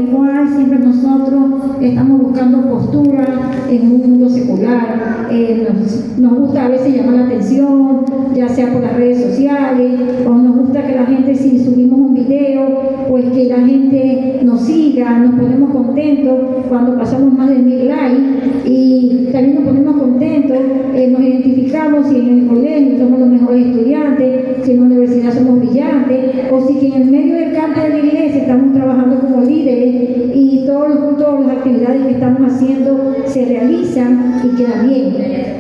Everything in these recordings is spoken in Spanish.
igual siempre nosotros estamos buscando postura en un mundo secular. Nos gusta a veces llamar la atención, ya sea por las redes sociales, o nos gusta que la gente, si subimos un video, pues que la gente nos siga, nos ponemos contentos cuando pasamos más de 1000 likes, y también nos ponemos contentos, nos identificamos si en el colegio somos los mejores estudiantes, si en la universidad somos brillantes, o si que en el medio del campo de la iglesia estamos trabajando como líderes y todas las actividades que estamos haciendo se realizan y quedan bien.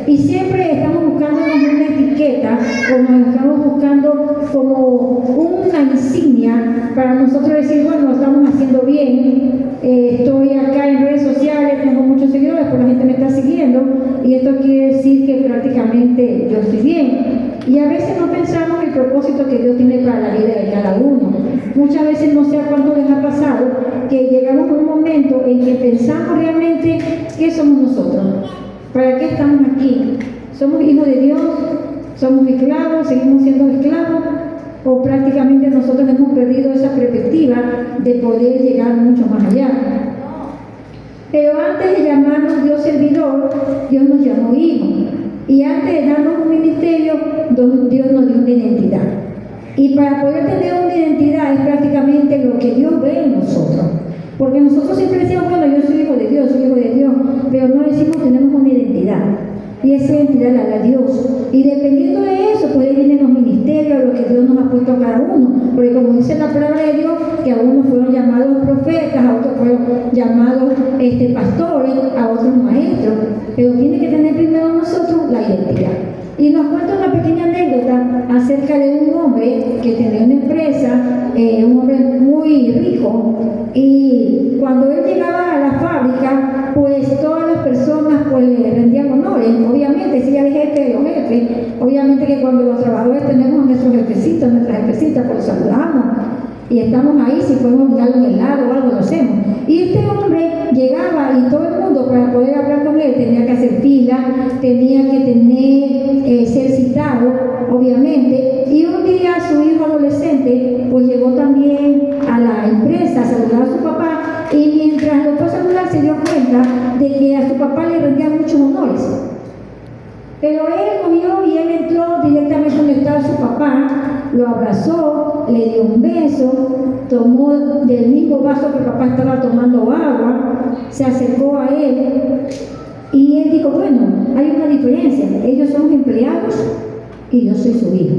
Y siempre estamos buscando una etiqueta, o nos estamos buscando como una insignia para nosotros decir, bueno, estamos haciendo bien, estoy acá en redes sociales, tengo muchos seguidores, pues la gente me está siguiendo, y esto quiere decir que prácticamente yo estoy bien. Y a veces no pensamos el propósito que Dios tiene para la vida de cada uno. Muchas veces, no sé a cuánto les ha pasado, que llegamos a un momento en que pensamos realmente qué somos nosotros, para qué estamos aquí. ¿Somos hijos de Dios? ¿Somos esclavos? ¿Seguimos siendo esclavos? ¿O prácticamente nosotros hemos perdido esa perspectiva de poder llegar mucho más allá? Pero antes de llamarnos Dios servidor, Dios nos llamó hijo. Y antes de darnos un ministerio, Dios nos dio una identidad. Y para poder tener una identidad es prácticamente lo que Dios ve en nosotros. Porque nosotros siempre decimos, bueno, yo soy hijo de Dios, pero no decimos que tenemos una identidad. Y esa identidad la da Dios. Y dependiendo de eso, pues ahí vienen los ministerios, lo que Dios nos ha puesto a cada uno. Porque como dice la palabra de Dios, que a unos fueron llamados profetas, a otros fueron llamados pastores, a otros maestros. Pero tiene que tener primero nosotros la identidad. Y nos cuenta una pequeña anécdota acerca de un hombre que tenía una empresa, un hombre muy rico, y cuando él llegaba a la fábrica, pues todas las personas pues le rendían honores. Obviamente, si era el jefe de los jefes, obviamente que cuando los trabajadores tenemos a nuestros jefecitos, nuestras jefecitas, pues los saludamos. Y estamos ahí, si podemos darle un helado o algo, lo hacemos. Y este hombre llegaba y todo el mundo, para poder hablar con él, tenía que hacer fila, tenía que tener, ser citado, obviamente. Y un día su hijo adolescente, pues llegó también a la empresa a saludar a su papá, y mientras lo fue a saludar se dio cuenta de que a su papá le rendían muchos honores. Pero él cogió y él entró directamente donde estaba su papá, lo abrazó, le dio un beso, tomó del mismo vaso que el papá estaba tomando agua, se acercó a él y él dijo, bueno, hay una diferencia, ellos son empleados y yo soy su hijo.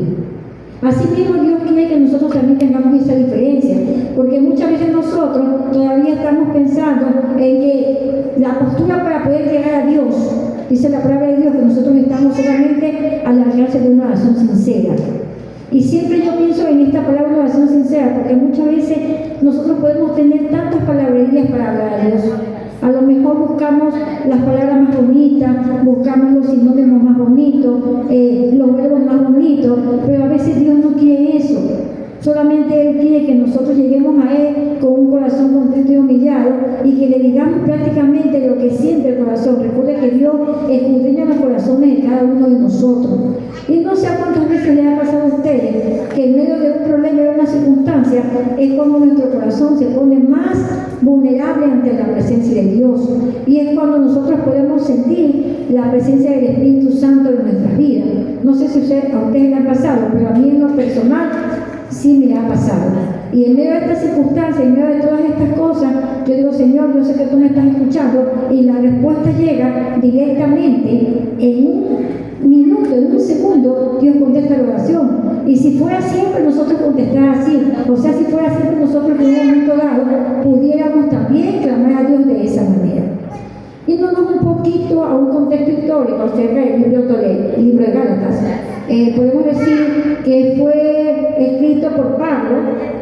Así mismo Dios quiere que nosotros también tengamos esa diferencia, porque muchas veces nosotros todavía estamos pensando en que la postura para poder llegar a Dios, dice la palabra de Dios, que nosotros estamos solamente al alcance de una oración sincera. Y siempre yo pienso en esta palabra de oración sincera, porque muchas veces nosotros podemos tener tantas palabrerías para hablar a Dios. A lo mejor buscamos las palabras más bonitas, buscamos los sinónimos más bonitos, los verbos más bonitos, pero a veces Dios no quiere eso. Solamente Él quiere que nosotros lleguemos a Él con un corazón contento y humillado, y que le digamos prácticamente lo que siente el corazón. Recuerde que Dios escudriña los corazones de cada uno de nosotros. Y no sé a cuántas veces les ha pasado a ustedes que en medio de un problema, de una circunstancia, es como nuestro corazón se pone más vulnerable ante la presencia de Dios. Y es cuando nosotros podemos sentir la presencia del Espíritu Santo en nuestras vidas. No sé si a ustedes les ha pasado, pero a mí en lo personal sí me ha pasado. Y en medio de estas circunstancias, en medio de todas estas cosas, yo digo, Señor, yo sé que tú me estás escuchando, y la respuesta llega directamente en un minuto, en un segundo. Dios contesta la oración. Y si fuera siempre nosotros contestar así, o sea, si fuera siempre nosotros en un momento dado pudiéramos también clamar a Dios de esa manera. Yéndonos un poquito a un contexto histórico acerca del libro de Gálatas, podemos decir que fue escrito por Pablo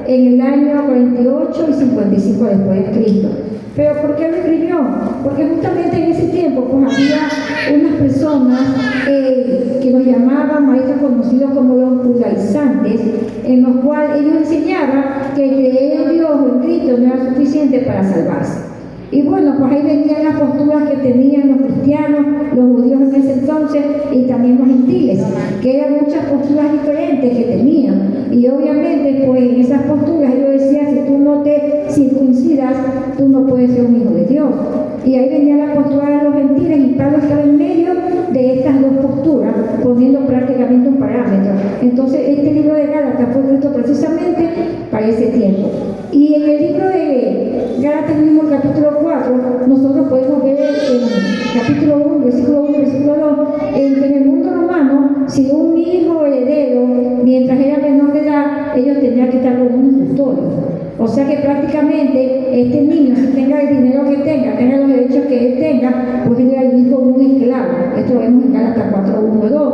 en el año 48 y 55 después de Cristo. ¿Pero por qué lo escribió? Porque justamente en ese tiempo pues había unas personas que los llamaban maestros conocidos como los judaizantes, en los cuales ellos enseñaban que creer en Dios o en Cristo no era suficiente para salvarse. Y bueno, pues ahí venían las posturas que tenían los cristianos, los judíos en ese entonces y también los gentiles, que eran muchas posturas diferentes que tenían. Y obviamente, pues en esas posturas yo decía, si tú no te circuncidas, tú no puedes ser un hijo de Dios. Y ahí venía la postura de los gentiles y Pablo estaba en medio de estas dos posturas, poniendo prácticamente un parámetro. Entonces, este libro de Gálatas fue escrito precisamente para ese tiempo. Y en el libro de Gálatas mismo, el capítulo 4, nosotros podemos ver en capítulo 1, versículo 1, versículo 2, en que en el mundo romano, si un hijo heredero, mientras era menor de edad, ellos tenían que estar con un custodio. O sea que prácticamente este niño, si tenga el dinero que tenga los derechos que él tenga, pues él era el hijo de un esclavo. Esto lo vemos en Gálatas 4, 1, 2.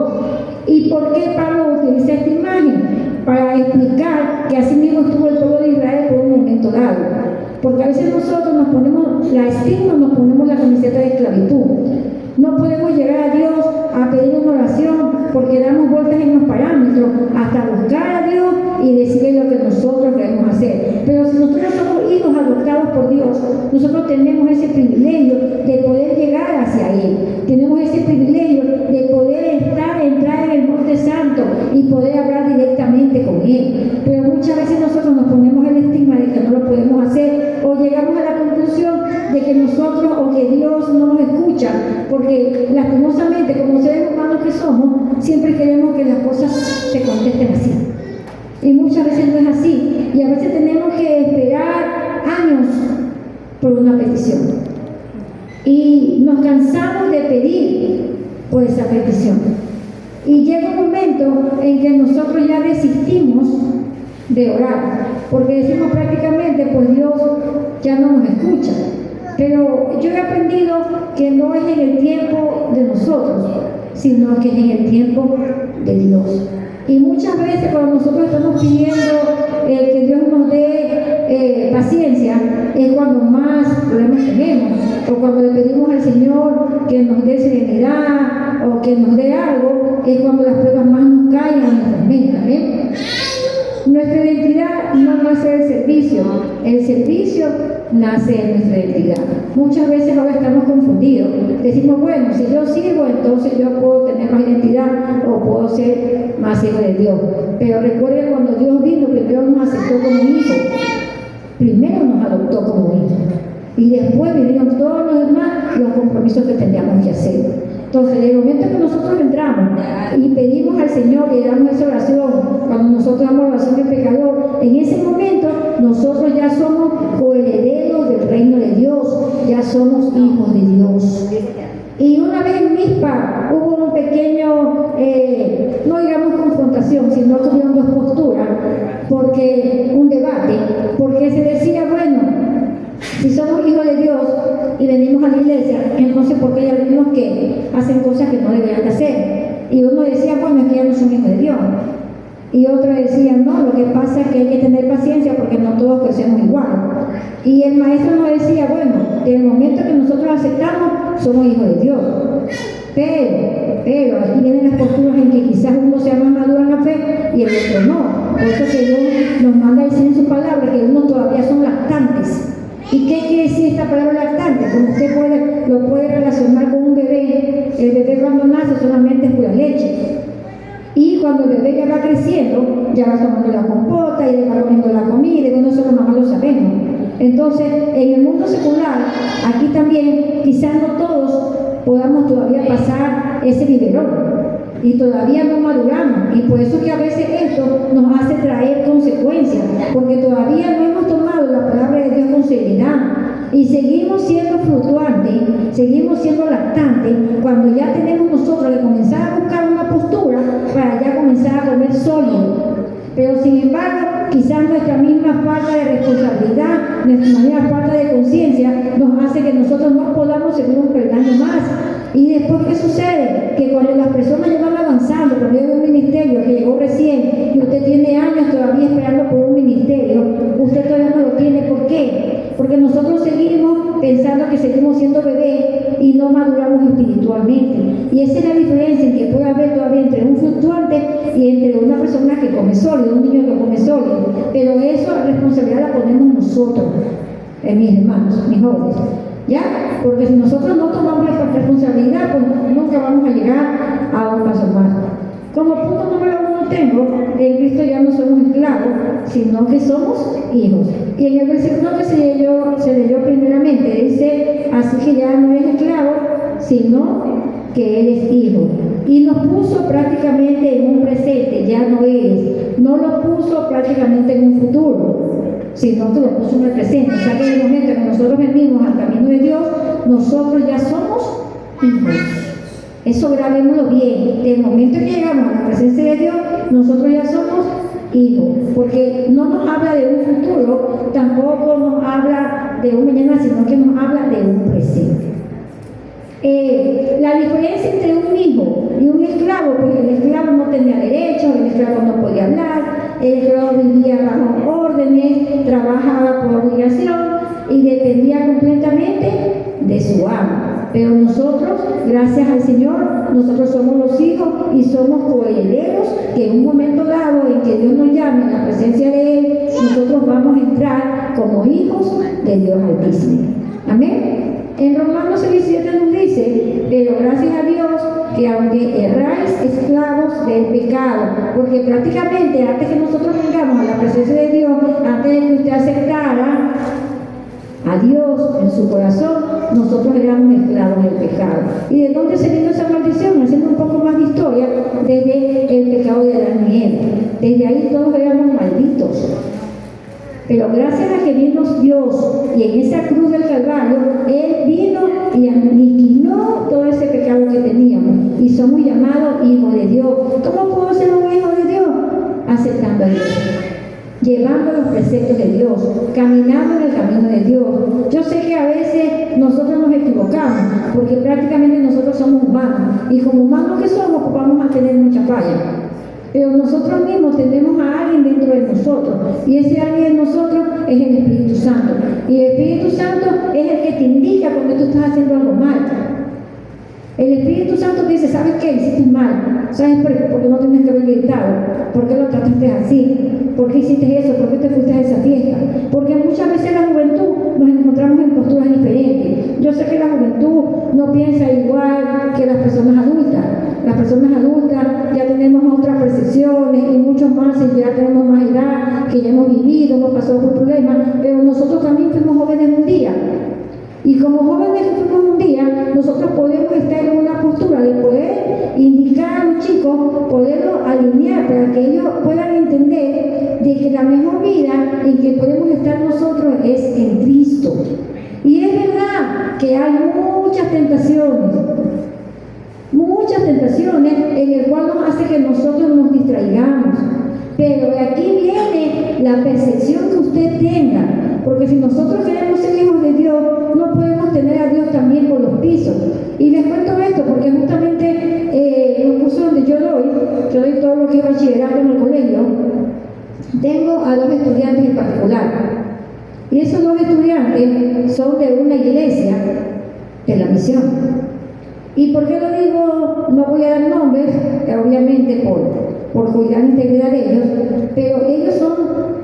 ¿Y por qué Pablo utiliza esta imagen? Para explicar que así mismo estuvo el pueblo de Israel por un momento dado. Porque a veces nosotros nos ponemos la estigma, nos ponemos la camiseta de esclavitud. No podemos llegar a Dios a pedir una oración porque damos vueltas en los parámetros hasta buscar a Dios y decirle lo que nosotros queremos hacer. Pero si nosotros somos hijos adoptados por Dios, nosotros tenemos ese privilegio de poder llegar hacia Él. Tenemos ese privilegio de poder entrar en el Monte Santo y poder hablar directamente con Él. Pero muchas veces nosotros nos ponemos el estigma de que no lo podemos hacer o llegamos a la conclusión de que nosotros o que Dios no nos escucha, porque lastimosamente como seres humanos que somos, siempre queremos que las cosas se contesten así. Y muchas veces no es así. Y a veces tenemos que esperar años por una petición. Y nos cansamos de pedir por esa petición. Y llega un momento en que nosotros ya desistimos de orar, porque decimos prácticamente, pues Dios ya no nos escucha. Pero yo he aprendido que no es en el tiempo de nosotros, sino que es en el tiempo de Dios. Y muchas veces cuando nosotros estamos pidiendo que Dios nos dé paciencia, es cuando más problemas tenemos, o cuando le pedimos al Señor que nos dé serenidad o que nos dé algo, es cuando las pruebas más nos caen a nuestras mentes. Nuestra identidad no nace del servicio, el servicio nace de nuestra identidad. Muchas veces ahora estamos confundidos. Decimos, bueno, si yo sirvo, entonces yo puedo tener más identidad o puedo ser más hijo de Dios. Pero recuerden, cuando Dios vino, primero nos aceptó como hijo, primero nos adoptó como hijo. Y después vinieron todos los demás los compromisos que teníamos que hacer. Entonces, en el momento que nosotros entramos y pedimos al Señor que damos esa oración, cuando nosotros damos la oración del pecador, en ese momento nosotros ya somos coherederos del reino de Dios, ya somos hijos de Dios. Y una vez en Mizpa hubo un pequeño, no digamos confrontación, sino que hubieron dos posturas, un debate, porque se decía, bueno, si somos hijos de Dios y venimos a la iglesia, entonces ¿por qué hay algunos que hacen cosas que no deberían de hacer? Y uno decía, bueno, es que ya no son hijos de Dios. Y otro decía, no, lo que pasa es que hay que tener paciencia porque no todos crecemos igual. Y el maestro nos decía, bueno, en el momento que nosotros aceptamos, somos hijos de Dios. Pero aquí vienen las posturas en que quizás uno sea más maduro en la fe y el otro no. Por eso que Dios nos manda a decir en su palabra que unos todavía son lactantes. ¿Y qué quiere decir esta palabra lactante? Como usted lo puede relacionar con un bebé. El bebé cuando nace solamente es pura leche. Y cuando el bebé ya va creciendo, ya va tomando la compota y ya va comiendo la comida, y nosotros mamás lo sabemos. Entonces, en el mundo secular, aquí también, quizás no todos podamos todavía pasar ese biberón. Y todavía no maduramos. Y por eso que a veces esto nos hace traer consecuencias, porque todavía no hemos tomado la palabra de Dios con seriedad. Y seguimos siendo fluctuantes, seguimos siendo lactantes, cuando ya tenemos nosotros que comenzar a buscar una postura para ya comenzar a comer sólido. Pero sin embargo, quizás nuestra misma falta de responsabilidad, nuestra misma falta de conciencia, nos hace que nosotros no podamos seguir un peldaño más. Y después, ¿qué sucede? Que cuando las personas ya van avanzando, cuando llega un ministerio que llegó recién y usted tiene años todavía esperando por un ministerio, usted todavía no lo tiene. ¿Por qué? Porque nosotros seguimos pensando que seguimos siendo bebés y no maduramos espiritualmente. Y esa es la diferencia en que puede haber todavía entre un fluctuante y entre una persona que come sólido, un niño que come sólido. Pero eso, la responsabilidad la ponemos nosotros. mis hermanos, mis jóvenes. ¿Ya? Porque si nosotros no tomamos esta responsabilidad, pues nunca vamos a llegar a un paso más. Como punto número 1 tengo, en Cristo ya no somos esclavos, sino que somos hijos. Y en el versículo que se leyó primeramente, dice, así que ya no eres esclavo, sino que eres hijo. Y nos puso prácticamente en un presente, ya no eres. No lo puso prácticamente en un futuro, sino que lo puso en el presente. O sea que en el momento que nosotros venimos al camino de Dios, nosotros ya somos hijos. Eso grabémoslo bien. Del momento que llegamos a la presencia de Dios, nosotros ya somos hijos. Porque no nos habla de un futuro, tampoco nos habla de un mañana, sino que nos habla de un presente. La diferencia entre un hijo y un esclavo, pues el esclavo no tenía derechos, el esclavo no podía hablar, el esclavo vivía bajo órdenes, trabajaba por obligación y dependía completamente de su amo. Pero nosotros, gracias al Señor, nosotros somos los hijos y somos coherederos que en un momento dado en que Dios nos llame en la presencia de Él, nosotros vamos a entrar como hijos de Dios Altísimo. Amén. En Romanos 6:7 nos dice, pero gracias a Dios que aunque erráis esclavos del pecado, porque prácticamente antes que nosotros vengamos a la presencia de Dios, antes de que usted aceptara a Dios en su corazón, nosotros éramos esclavos del pecado. ¿Y de dónde se vino esa maldición? Haciendo un poco más de historia, desde el pecado de Adán y Eva. Desde ahí todos éramos malditos. Pero gracias a que vino Dios y en esa cruz del Calvario, Él vino y aniquiló todo ese pecado que teníamos. Y somos llamados hijos de Dios. ¿Cómo puedo ser un hijo de Dios? Aceptando a Dios, llevando los preceptos de Dios, caminando en el camino de Dios. Yo sé que a veces nosotros nos equivocamos, porque prácticamente nosotros somos humanos. Y como humanos que somos, pues vamos a tener muchas fallas. Pero nosotros mismos tenemos a alguien dentro de nosotros, y ese alguien en nosotros es el Espíritu Santo. Y el Espíritu Santo es el que te indica cuando tú estás haciendo algo mal. El Espíritu Santo te dice, ¿sabes qué? Hiciste mal. ¿Sabes por qué? Porque no tienes que haber gritado. ¿Por qué lo trataste así? ¿Por qué hiciste eso? ¿Por qué te fuiste a esa fiesta? Porque muchas veces en la juventud nos encontramos en posturas diferentes. Yo sé que la juventud no piensa igual que las personas adultas. Las personas adultas ya tenemos otras percepciones y muchos más, y ya tenemos más edad, que ya hemos vivido, hemos pasado por problemas, pero nosotros también fuimos jóvenes un día. Y como jóvenes que fuimos un día, nosotros podemos estar en una postura de poder indicar a los chicos, poderlos alinear para que ellos puedan entender de que la mejor vida en que podemos estar nosotros es en Cristo. Y es verdad que hay muchas tentaciones en el cual nos hace que nosotros nos distraigamos. Pero de aquí viene la percepción que usted tenga, porque si nosotros queremos ser hijos de Dios, no podemos tener a Dios también por los pisos. Y les cuento esto porque justamente en el curso donde yo doy todo lo que es bachillerato en el colegio, tengo a 2 estudiantes en particular. Y esos 2 estudiantes son de una iglesia de la misión. ¿Y por qué lo digo? No voy a dar nombres, obviamente por cuidar la integridad de ellos, pero ellos son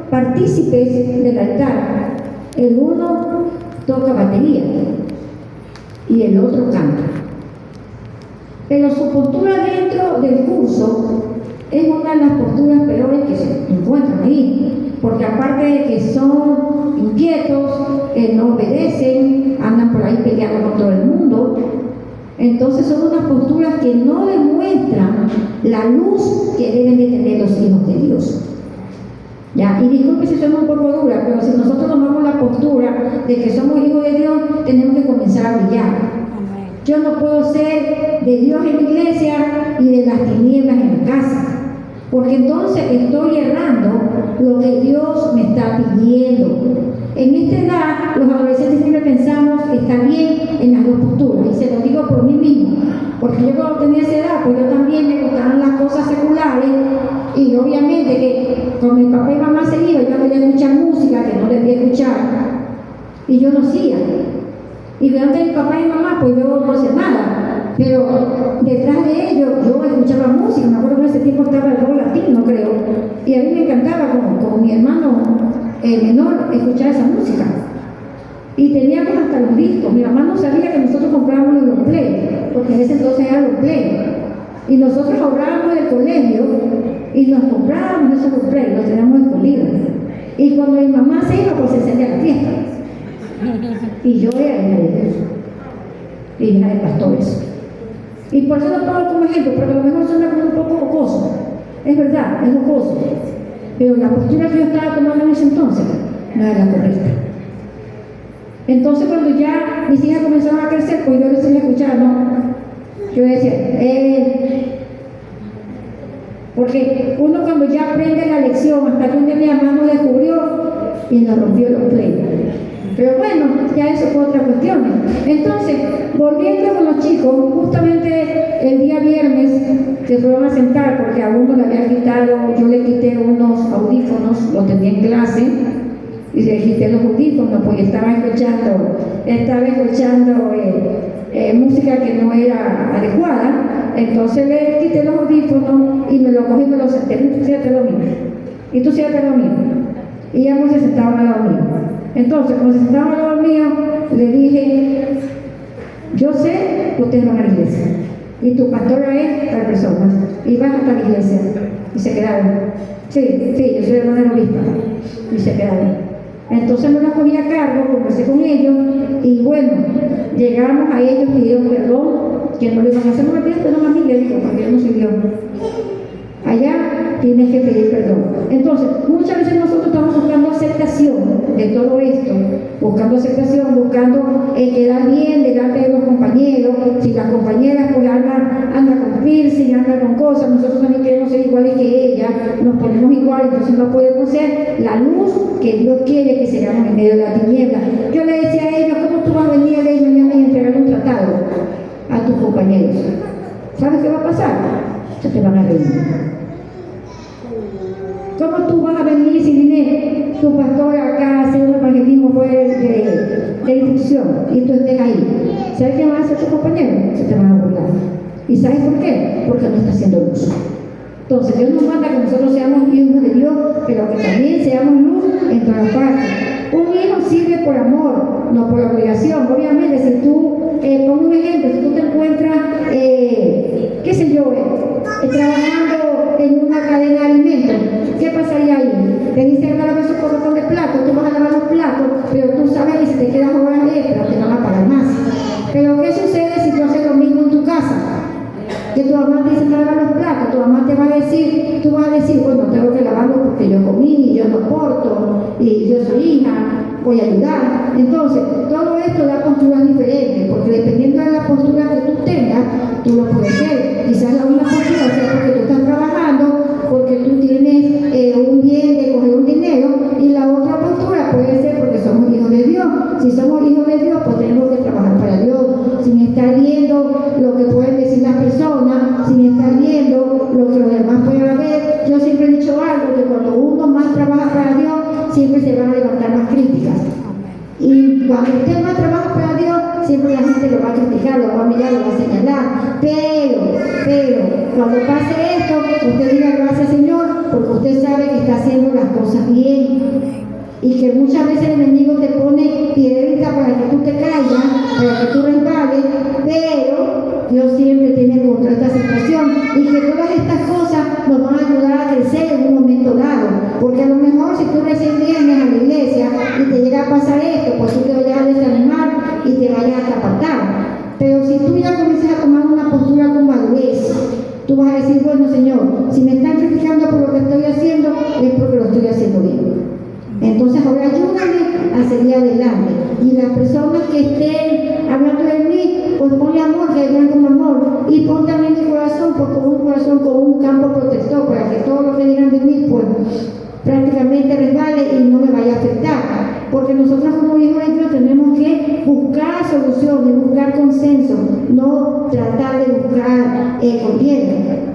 partícipes del altar. El uno toca batería y el otro canta. Pero su postura dentro del curso es una de las posturas peores que se encuentran ahí, porque aparte de que son inquietos, no obedecen, andan por ahí peleando con todo el mundo. Entonces son unas posturas que no demuestran la luz que deben de tener los hijos de Dios. ¿Ya? Y disculpe si soy un poco dura, pero si nosotros tomamos la postura de que somos hijos de Dios, tenemos que comenzar a brillar. Yo no puedo ser de Dios en la iglesia y de las tinieblas en la casa, porque entonces estoy errando lo que Dios me está pidiendo. En esta edad, los adolescentes siempre pensamos que está bien en las 2 posturas, y se lo digo por mí mismo, porque yo cuando tenía esa edad, pues yo también me gustaban las cosas seculares, y obviamente que con mi papá y mamá se iba, yo quería escuchar música que no debía escuchar, y yo no hacía. Y delante de mi papá y mi mamá, pues yo no hacía nada, pero detrás de ellos yo escuchaba música. Me acuerdo que en ese tiempo estaba el rock latino, creo, y a mí me encantaba como mi hermano menor escuchar esa música. Y teníamos hasta los discos. Mi mamá no sabía que nosotros comprábamos los Play, porque en ese entonces eran los Play. Y nosotros ahorrábamos del colegio y nos comprábamos esos Play, los teníamos escondidos. Y cuando mi mamá se iba, pues se encendía la fiesta. Y yo era hija de Dios, hija de pastores. Y por eso lo pongo como ejemplo, porque a lo mejor suena como un poco jocoso. Es verdad, es jocoso. Pero la postura que yo estaba tomando en ese entonces no era la correcta. Entonces cuando ya mis hijas comenzaron a crecer, pues yo les iba a escuchar, ¿no? Yo decía, porque uno cuando ya aprende la lección, hasta que un día mi mamá nos descubrió y nos rompió los pleitos. Pero bueno, ya eso fue otra cuestión. Entonces, volviendo con los chicos, justamente el día viernes se fueron a sentar porque a uno le había quitado, yo le quité unos audífonos, los tenía en clase, y le quité los audífonos porque estaba escuchando música que no era adecuada. Entonces le quité los audífonos y me lo cogí y me lo senté. Tú siéntate lo mismo. Y tú siéntate lo mismo. Y ambos se sentaban al lado mío. Entonces, cuando se sentaban al lado mío, le dije, yo sé que ustedes van a la iglesia. Y tu pastora es tal persona. Y vas hasta la iglesia. Y se quedaron. Sí, yo soy hermana de la obispa. Y se quedaron. Entonces me los cogí a cargo, conversé con ellos y bueno, llegamos a ellos, pidieron perdón, que no le iban a hacer, no me pidas perdón a mí, le digo, porque yo no soy Dios. Allá tienes que pedir perdón. Entonces, muchas veces nosotros estamos buscando aceptación de todo esto, buscando quedar bien delante de los compañeros. Si las compañeras pues andan con piercing, andan con cosas, nosotros también queremos ser iguales que ellas, nos ponemos igual, entonces no podemos ser la luz que Dios quiere que seamos en medio de la tiniebla. Yo le decía a ellos, ¿cómo tú vas a venir a ley mañana y entregar un tratado a tus compañeros? ¿Sabes qué va a pasar? Se te van a reír. ¿Cómo tú vas a venir si viene tu pastor acá a hacer un evangelismo de instrucción y tú estés ahí? ¿Sabes qué van a hacer tus compañeros? Se te van a burlar. ¿Y sabes por qué? Porque no está haciendo luz. Entonces Dios nos manda que nosotros seamos hijos de Dios, pero que también seamos luz en todas partes. Un hijo sirve por amor, no por obligación. Obviamente, si tú, pongo un ejemplo, si tú te encuentras, qué sé yo, trabajando en una cadena de alimentos, ¿qué pasaría ahí? Te dicen que lavar esos corretón de platos, tú vas a lavar los platos, pero tú sabes que si te quedas horas extras te van a pagar más. Pero ¿qué sucede si tú haces lo mismo en tu casa? Que tu mamá te dice que lavar los platos, tu mamá te va a decir, tú vas a decir, bueno, tengo que lavarlos porque yo comí, yo no porto, y yo soy hija, voy a ayudar. Entonces, todo esto da posturas diferentes, porque dependiendo de la postura que tú tengas, tú lo puedes hacer. Quizás la una postura sea porque tú estás trabajando, porque tú tienes un bien de coger un dinero, y la otra postura puede ser porque somos hijos de Dios. Si somos hijos de Dios, pues tenemos que trabajar para Dios, sin estar viendo lo que pueden decir las personas, sin estar viendo lo que los demás pueden ver. Yo siempre he dicho algo, que cuando uno más trabaja para Dios, siempre se van a levantar más críticas. Y cuando usted más trabaja para Dios, siempre la gente lo va a criticar, lo va a mirar, lo va a señalar. Pero, cuando pase esto, usted diga gracias Señor, porque usted sabe que está haciendo las cosas bien. Y que muchas veces el enemigo te pone piedrita para que tú te caigas, para que tú resbales, pero Dios siempre tiene contra esta situación, y que todas estas cosas nos van a ayudar a crecer en un momento dado. Porque a lo mejor si tú recién vienes a la iglesia y te llega a pasar esto, pues tú te vayas a desanimar y te vayas a apartar. Pero si tú ya comienzas a tomar una postura con madurez, tú vas a decir, bueno Señor, si me están criticando por lo que estoy haciendo, es porque lo estoy haciendo bien. Entonces ahora ayúdame a seguir adelante. Y las personas que estén hablando de mí, pues ponle amor, que vean con amor. Y pon también mi corazón, pues con un corazón, con un campo protector, para que todo lo que digan de mí, pues prácticamente resbale y no me vaya a afectar. Porque nosotros como hijos de Dios tenemos que buscar soluciones, buscar consenso, no tratar de buscar gobierno.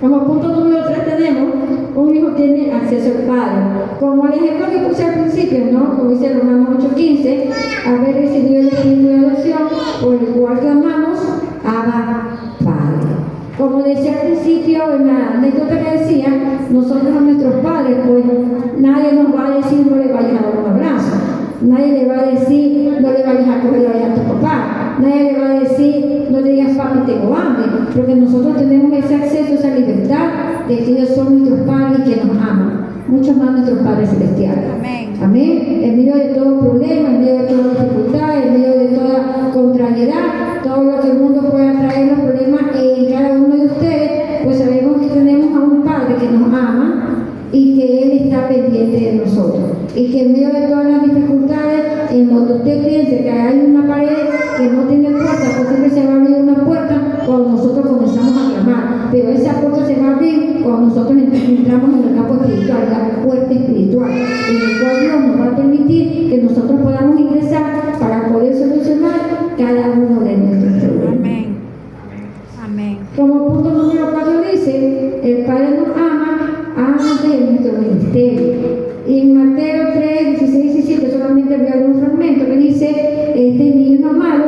Como punto número 3 tenemos, un hijo tiene acceso al Padre. Como el ejemplo que puse al principio, ¿no? Como dice Romanos 8:15, haber recibido el espíritu de adopción, por el cual clamamos, Abba, Padre. Como decía al principio, en la anécdota que decía, nosotros a nuestros padres, pues nadie nos va a decir no le vayan a dar un abrazo. Nadie le va a decir, no le vayas a coger la oreja a tu papá. Nadie le va a decir, no le digas papi, tengo hambre. Porque nosotros tenemos ese acceso, esa libertad de que ellos son nuestros padres y que nos aman. Mucho más nuestros padres celestiales. Amén. Amén. En medio de todo problema, en medio de toda dificultad, en medio de toda contrariedad, todo lo que el mundo pueda traer los problemas en cada uno de ustedes, pues sabemos que tenemos a un Padre que nos ama y que Él está pendiente de nosotros. Y que en medio de todas las dificultades, en donde usted piense que hay una pared que no tiene puerta, pues siempre se va a abrir una puerta cuando nosotros comenzamos a clamar. Pero esa puerta se va a abrir cuando nosotros entramos en el campo espiritual, la puerta espiritual, en el cual Dios nos va a permitir que nosotros podamos ingresar para poder solucionar cada uno de nuestros problemas. Amén. Amén. Como punto número 4 dice, el Padre nos ama antes de nuestro ministerio. Y en Mateo 3, 16 y 17 solamente voy a dar un fragmento que dice, este es mi hijo amado,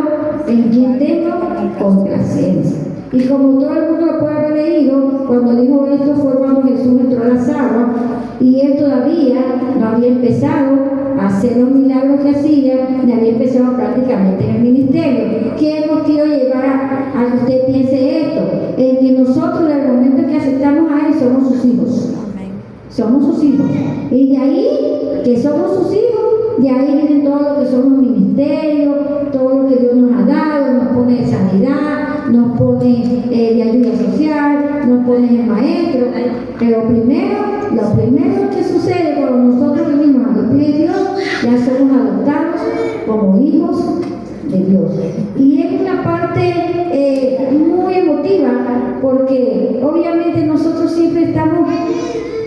en quien tengo complacencia. Y como todo el mundo lo puede haber leído, cuando dijo esto fue cuando Jesús entró a las aguas y él todavía no había empezado a hacer los milagros que hacía, ni había empezado prácticamente en el ministerio. ¿Qué nos quiero llevar a que usted piense esto? En que nosotros, en el momento en que aceptamos a Él, somos sus hijos. Somos sus hijos. Y de ahí, que somos sus hijos, de ahí vienen todo lo que son los ministerios, todo lo que Dios nos ha dado, nos pone de sanidad, nos pone de ayuda social, nos pone de maestro. Pero lo primero que sucede cuando nosotros venimos a los pies de Dios, ya somos adoptados como hijos de Dios. Y es una parte muy emotiva, porque obviamente nosotros siempre estamos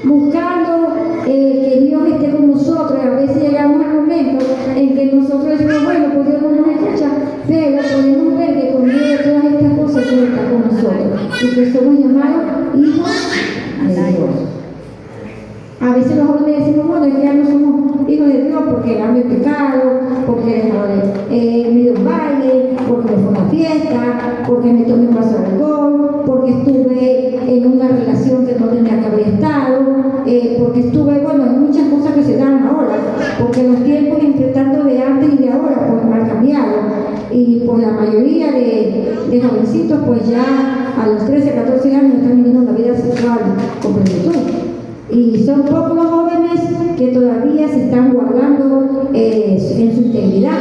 buscando que Dios esté con nosotros. A veces llegamos al momento en que nosotros decimos, bueno, pues Dios no nos escucha, pero podemos ver que con medio de todas estas cosas Dios está con nosotros y que somos llamados hijos de Dios. A veces los jóvenes decimos, bueno, es que ya no somos hijos de Dios porque amo el pecado, porque me dio un baile, porque me fue a una fiesta, porque me tomé un vaso de alcohol, porque estuve en una relación que no tenía que haber estado, porque estuve, bueno, hay muchas cosas que se dan ahora, porque los tiempos entre tanto de antes y de ahora pues han cambiado, y pues la mayoría de jovencitos pues ya a los 13, 14 años están viviendo una vida sexual con plenitud. Y son pocos los jóvenes que todavía se están guardando en su integridad.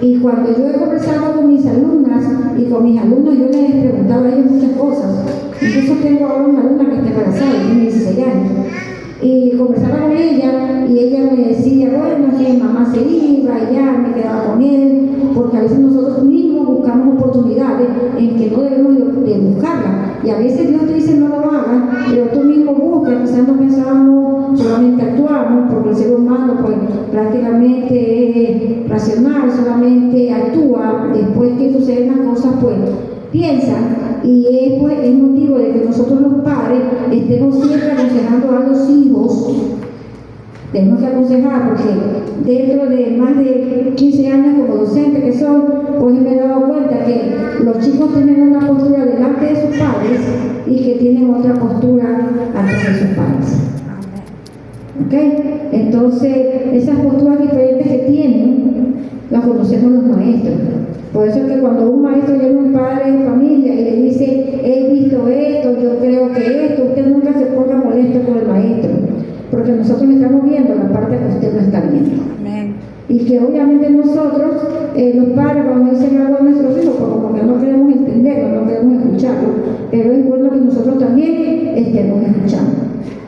Y cuando yo he conversado con mis alumnas y con mis alumnos, yo les he preguntado a ellos muchas cosas. Incluso tengo ahora una alumna que está embarazada, tiene 16 años. Y conversaba con ella y ella me decía, bueno, que mamá se iba y ya me quedaba con él, porque a veces nosotros mismos buscamos oportunidades en que no debemos de buscarlas. Y a veces Dios te dice no lo hagas, pero tú mismo buscas, quizás no pensábamos, solamente actuamos, porque el ser humano pues prácticamente es racional, solamente actúa, después que suceden las cosas pues piensa, y es motivo de que nosotros los padres estemos siempre aconsejando a los hijos. Tenemos que aconsejar, porque dentro de más de 15 años como docente que soy, pues me he dado cuenta que los chicos tienen una postura delante de sus padres y que tienen otra postura atrás de sus padres. ¿Ok? Entonces, esas posturas diferentes que tienen, las conocemos los maestros. Por eso es que cuando un maestro llama a un padre de familia y le dice, he visto esto, yo creo que esto, usted nunca se ponga molesto con el maestro, porque nosotros estamos viendo la parte que usted no está viendo. Amén. Y que obviamente nosotros, los padres, cuando dicen algo a nuestros hijos, pues como que no queremos entenderlo, no queremos escucharlo, pero es bueno que nosotros también estemos escuchando.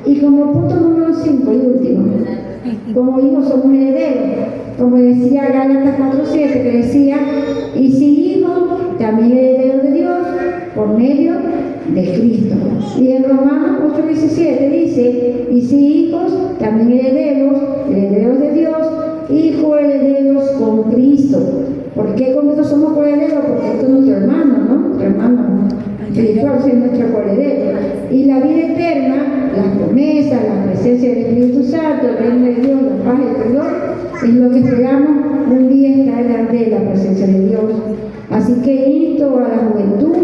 Y como punto número 5 y último, como hijos somos herederos, como decía Gálatas 4:7, que decía, y si hijos, también herederos de Dios, por medio de Cristo. Y en Romanos 8:17 dice, y si hijos, también herederos de Dios, y coherederos con Cristo. ¿Por qué con Cristo somos coherederos? Porque esto es nuestro hermano, ¿no? Nuestro hermano espiritual es nuestro coheredero. Y la vida eterna, las promesas, la presencia del Espíritu Santo, el reino de Dios, la paz y el perdón, es lo que esperamos un día estar delante de la presencia de Dios. Así que insto a la juventud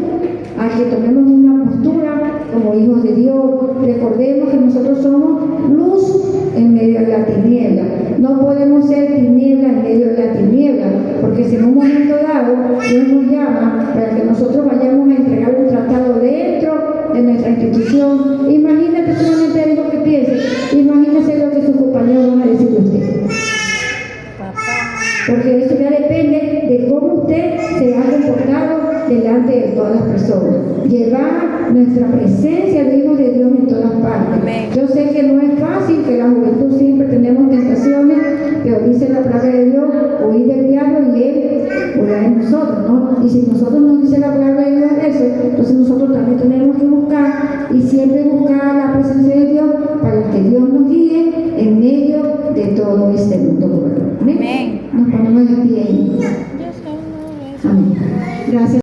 a que tomemos una postura como hijos de Dios. Recordemos que nosotros somos luz en medio de la tiniebla. No podemos ser tiniebla en medio si en un momento dado Dios nos llama para que nosotros vayamos a entregar un tratado dentro de nuestra institución, imagínate solamente lo que piense, imagínese lo que sus compañeros van a decir de usted. Porque eso ya depende de cómo usted se ha comportado delante de todas las personas. Llevar nuestra presencia de Hijo de Dios en todas partes. Amén. Yo sé que no es fácil, que la juventud siempre tenemos tentaciones, pero dice la palabra de Dios, huir del diablo y él huirá de nosotros, ¿no? Y si nosotros nos dice la palabra de Dios eso, entonces nosotros también tenemos que buscar y siempre buscar la presencia de Dios para que Dios nos guíe en medio de todo este mundo. Amén. Amén. Nos ponemos de pie. Amén. Gracias.